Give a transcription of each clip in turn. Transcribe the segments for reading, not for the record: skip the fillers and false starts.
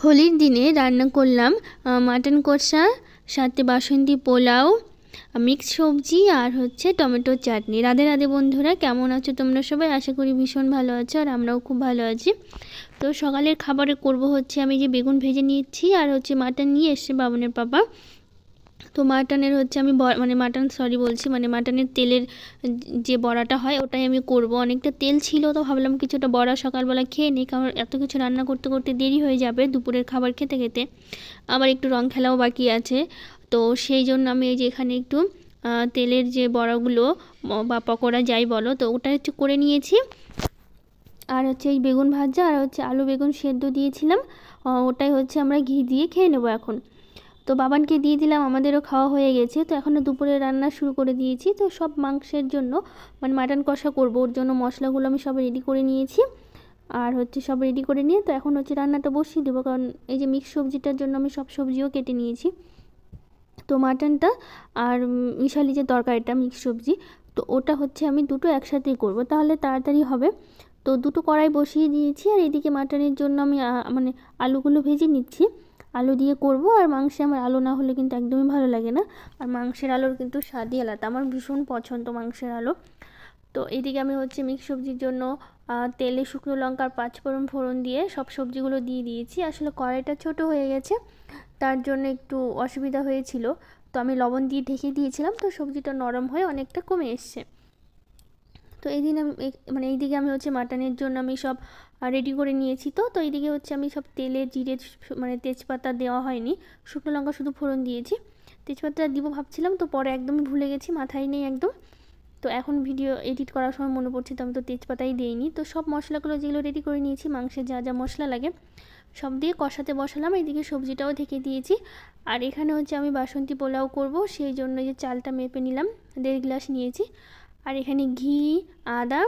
হোলির দিনে রান্না করলাম মাটন কষা, সাথে বাসন্তী পোলাও, মিক্স সবজি আর হচ্ছে টমেটোর চাটনি। রাধে রাধে বন্ধুরা, কেমন আছো তোমরা সবাই? আশা করি ভীষণ ভালো আছো, আর আমরাও খুব ভালো আছি। তো সকালের খাবারে করব হচ্ছে আমি যে বেগুন ভেজে নিচ্ছি, আর হচ্ছে মাটন নিয়ে এসছে বাবনের পাপা। তো মাটনের হচ্ছে আমি মাটনের তেলের যে বড়াটা হয় ওটাই আমি করব। অনেকটা তেল ছিল, তো ভাবলাম কিছুটা বড়া সকালবেলা খেয়ে নিই, কারণ এত কিছু রান্না করতে করতে দেরি হয়ে যাবে দুপুরের খাবার খেতে খেতে। আবার একটু রং খেলাও বাকি আছে, তো সেই জন্য আমি এই যে এখানে একটু তেলের যে বড়াগুলো বা পকোড়া যাই বলো, তো ওটা একটু করে নিয়েছি। আর হচ্ছে এই বেগুন ভাজা আর হচ্ছে আলু বেগুন সেদ্ধ দিয়েছিলাম, ওটাই হচ্ছে আমরা ঘি দিয়ে খেয়ে নেবো এখন। তো বাবানকে দিয়ে দিলাম, আমাদেরও খাওয়া হয়ে গেছে। তো এখনও দুপুরে রান্না শুরু করে দিয়েছি। তো সব মাংসের জন্য মাটন কষা করব, ওর জন্য মশলাগুলো আমি সব রেডি করে নিয়েছি। আর হচ্ছে সব রেডি করে নিয়ে তো এখন হচ্ছে রান্নাটা বসিয়ে দেবো, কারণ এই যে মিক্স সবজিটার জন্য আমি সব সবজিও কেটে নিয়েছি। তো মাটনটা আর মিশালি যে তরকারিটা মিক্স সবজি, তো ওটা হচ্ছে আমি দুটো একসাথেই করব, তাহলে তাড়াতাড়ি হবে। তো দুটো কড়াই বসিয়ে দিয়েছি, আর এদিকে মাটনের জন্য আমি আলুগুলো ভেজে নিচ্ছি। আলু দিয়ে করব, আর মাংসে আমার আলু না হলে কিন্তু একদমই ভালো লাগে না। আর মাংসের আলুর কিন্তু স্বাদই আলাদা, আমার ভীষণ পছন্দ মাংসের আলু। তো এদিকে আমি হচ্ছে মিক্স সবজির জন্য তেলে শুকনো লঙ্কার পাঁচফোড়ন ফোড়ন দিয়ে সব সবজিগুলো দিয়ে দিয়েছি। আসলে কড়াইটা ছোট হয়ে গেছে, তার জন্য একটু অসুবিধা হয়েছিল। তো আমি লবণ দিয়ে ঢেকে দিয়েছিলাম, তো সবজিটা নরম হয়ে অনেকটা কমে এসছে। তো এইদিকে আমি হচ্ছে মাটনের জন্য আমি সব রেডি করে নিয়েছি। তো এইদিকে হচ্ছে আমি সব তেলে জিরে তেজপাতা দেওয়া হয়নি, শুকনো লঙ্কা শুধু ফোড়ন দিয়েছি। তেজপাতা দিব ভাবছিলাম, তো পরে একদমই ভুলে গেছি, মাথায় নেই একদম। তো এখন ভিডিও এডিট করার সময় মনে পড়ছে, তো আমি তো তেজপাতাই দিইনি। তো সব মশলাগুলো যেগুলো রেডি করে নিয়েছি, মাংসে যা যা মশলা লাগে সব দিয়ে কষাতে বসালাম। এইদিকে সবজিটাও ঢেকে দিয়েছি। আর এখানে হচ্ছে আমি বাসন্তী পোলাও করব, সেই জন্য যে চালটা মেপে নিলাম, 1.5 গ্লাস নিয়েছি। আর এখানে ঘি, আদা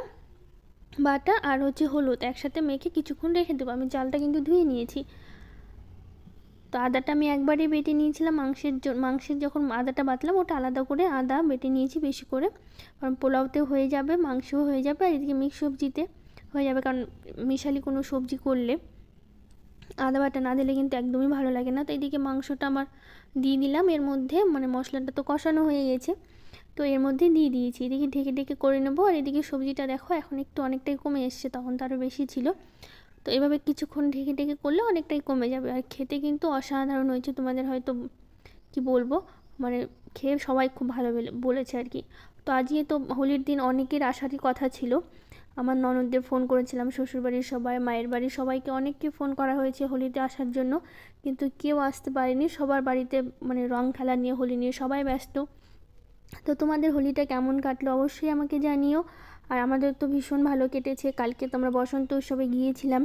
বাটা আর হচ্ছে হলুদ একসাথে মেখে কিছুক্ষণ রেখে দেবো। আমি চালটা কিন্তু ধুয়ে নিয়েছি। তো আদাটা আমি একবারে বেটে নিয়েছিলাম, মাংসের যখন আদাটা বাটলাম ওটা আলাদা করে আদা বেটে নিয়েছি বেশি করে, কারণ পোলাওতেও হয়ে যাবে, মাংসও হয়ে যাবে, আর এদিকে মিক্স সবজিতে হয়ে যাবে। কারণ মিশালি কোনো সবজি করলে আদা বাটা না দিলে কিন্তু একদমই ভালো লাগে না। তো এদিকে মাংসটা আমার দিয়ে দিলাম এর মধ্যে, মশলাটা তো কষানো হয়ে গেছে, তো এর মধ্যে দিয়ে দিয়েছি। এদিকে ঢেকে ঢেকে করে নেবো। আর এদিকে সবজিটা দেখো এখন একটু অনেকটাই কমে এসছে, তখন তো আরও বেশি ছিল। তো এভাবে কিছুক্ষণ ঢেকে ঢেকে করলে অনেকটাই কমে যাবে। আর খেতে কিন্তু অসাধারণ হয়েছে, তোমাদের হয়তো কি বলবো, খেয়ে সবাই খুব ভালো বলেছে আর কি। তো আজকে তো হোলির দিন অনেকের আসারই কথা ছিল। আমার ননদদের ফোন করেছিলাম, শ্বশুরবাড়ির সবাই, মায়ের বাড়ির সবাইকে, অনেককে ফোন করা হয়েছে হোলিতে আসার জন্য, কিন্তু কেউ আসতে পারেনি। সবার বাড়িতে রং খেলা নিয়ে, হোলি নিয়ে সবাই ব্যস্ত। তো তোমাদের হোলিটা কেমন কাটলো অবশ্যই আমাকে জানিও। আর আমাদের তো ভীষণ ভালো কেটেছে। কালকে তো আমরা বসন্ত উৎসবে গিয়েছিলাম,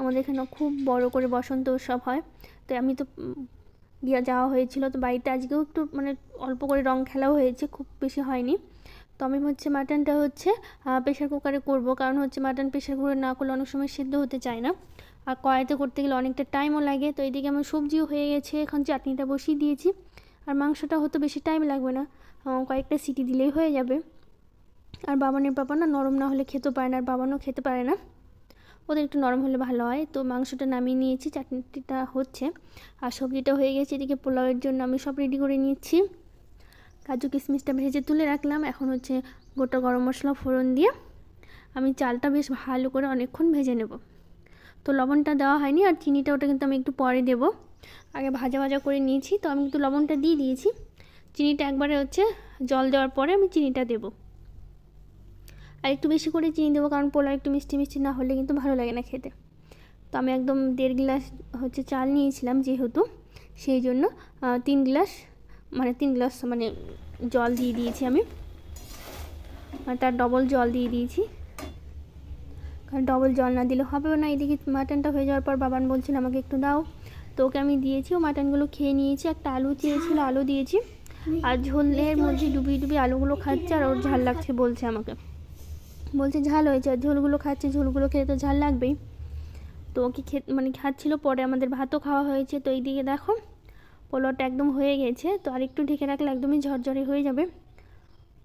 আমাদের এখানে খুব বড় করে বসন্ত উৎসব হয়। তো আমি তো যাওয়া হয়েছিল। তো বাড়িতে আজকেও একটু অল্প করে রং খেলাও হয়েছে, খুব বেশি হয়নি। তো আমি হচ্ছে মাটনটা হচ্ছে প্রেশার কুকারে করব, কারণ হচ্ছে মাটন প্রেশার কুকারে না করলে অনেক সময় সিদ্ধ হতে চায় না, আর কড়াইতে করতে গেলে অনেকটা টাইমও লাগে। তো এদিকে আমার সবজিও হয়ে গেছে, এখন চাটনিটা বসিয়ে দিয়েছি। আর মাংসটা হতে বেশি টাইম লাগবে না, কয়েকটা সিটি দিলেই হয়ে যাবে। আর বাবানের পাপা না নরম না হলে খেতে পারে না, আর বাবানও খেতে পারে না, ওদের একটু নরম হলে ভালো হয়। তো মাংসটা নামিয়ে নিয়েছি, চাটনিটা হচ্ছে, আর সবজিটা হয়ে গেছে। এদিকে পোলাওয়ের জন্য আমি সব রেডি করে নিচ্ছি। কাজু কিশমিশটা ভেজে তুলে রাখলাম, এখন হচ্ছে গোটা গরম মশলা ফোড়ন দিয়ে আমি চালটা বেশ ভালো করে অনেকক্ষণ ভেজে নেব। তো লবণটা দেওয়া হয়নি, আর চিনিটা ওটা কিন্তু আমি একটু পরে দেব, আগে ভাজা ভাজা করে নিয়েছি। তো আমি কিন্তু লবণটা দিয়ে দিয়েছি, চিনিটা একবারে হচ্ছে জল দেওয়ার পরে আমি চিনিটা দেব। আর একটু বেশি করে চিনি দেবো, কারণ পোলাও একটু মিষ্টি মিষ্টি না হলে কিন্তু ভালো লাগে না খেতে। তো আমি একদম 1.5 গ্লাস হচ্ছে চাল নিয়েছিলাম, যেহেতু সেই জন্য 3 গ্লাস জল দিয়ে দিয়েছি আমি, আর তার ডবল জল দিয়ে দিয়েছি, কারণ ডবল জল না দিলে হবে না। এদিকে মাটনটা হয়ে যাওয়ার পর বাবান বলছিল আমাকে একটু দাও, তো ওকে আমি দিয়েছি। ও মাটনগুলো খেয়ে নিয়েছি, একটা আলু চেয়েছিল, আলু দিয়েছি। আর ঝোলের মধ্যে ডুবিয়ে ডুবিয়ে আলুগুলো খাচ্ছে, আর ওর ঝাল লাগছে বলছে, আমাকে বলছে ঝাল হয়েছে। আর ঝোলগুলো খাচ্ছে, ঝোলগুলো খেতে তো ঝাল লাগবেই। তো ওকে খাচ্ছিল, পরে আমাদের ভাতও খাওয়া হয়েছে। তো এইদিকে দেখো পোলাওটা একদম হয়ে গেছে, তো আর একটু ঢেকে রাখলে একদমই ঝরঝরে হয়ে যাবে।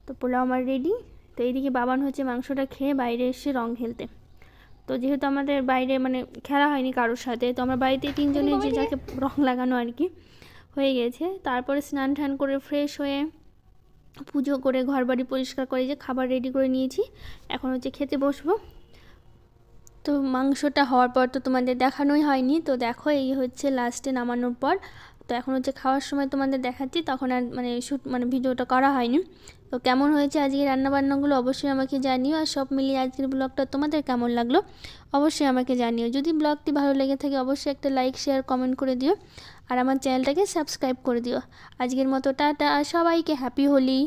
তো পোলাও আমার রেডি। তো এইদিকে বাবান হচ্ছে মাংসটা খেয়ে বাইরে এসে রং খেলতে। তো তো যেহেতু আমাদের বাইরে মানে খেলা হয়নি কারোর সাথে, তো আমরা বাড়িতে তিনজনের যে যাকে রং লাগানো আর কি হয়ে গেছে। তারপরে স্নান টান করে ফ্রেশ হয়ে পুজো করে ঘর বাড়ি পরিষ্কার করে যে খাবার রেডি করে নিয়েছি, এখন হচ্ছে খেতে বসবো। তো মাংসটা হওয়ার পর তো তোমাদের দেখানোই হয়নি, তো দেখো এই হচ্ছে লাস্টে নামানোর পর। তো এখন হচ্ছে খাওয়ার সময় তোমাদের দেখাচ্ছি, তখন আর মানে ভিডিওটা করা হয়নি। তো কেমন হয়েছে আজকে রান্নাবান্নাগুলো অবশ্যই আমাকে জানিও, আর সব মিলিয়ে আজকের ব্লগটা তোমাদের কেমন লাগলো অবশ্যই আমাকে জানিও। যদি ব্লগটি ভালো লেগে থাকে অবশ্যই একটা লাইক শেয়ার কমেন্ট করে দিও, আর আমার চ্যানেলটাকে সাবস্ক্রাইব করে দিও। আজকের মতো টাটা, সবাইকে হ্যাপি হোলি।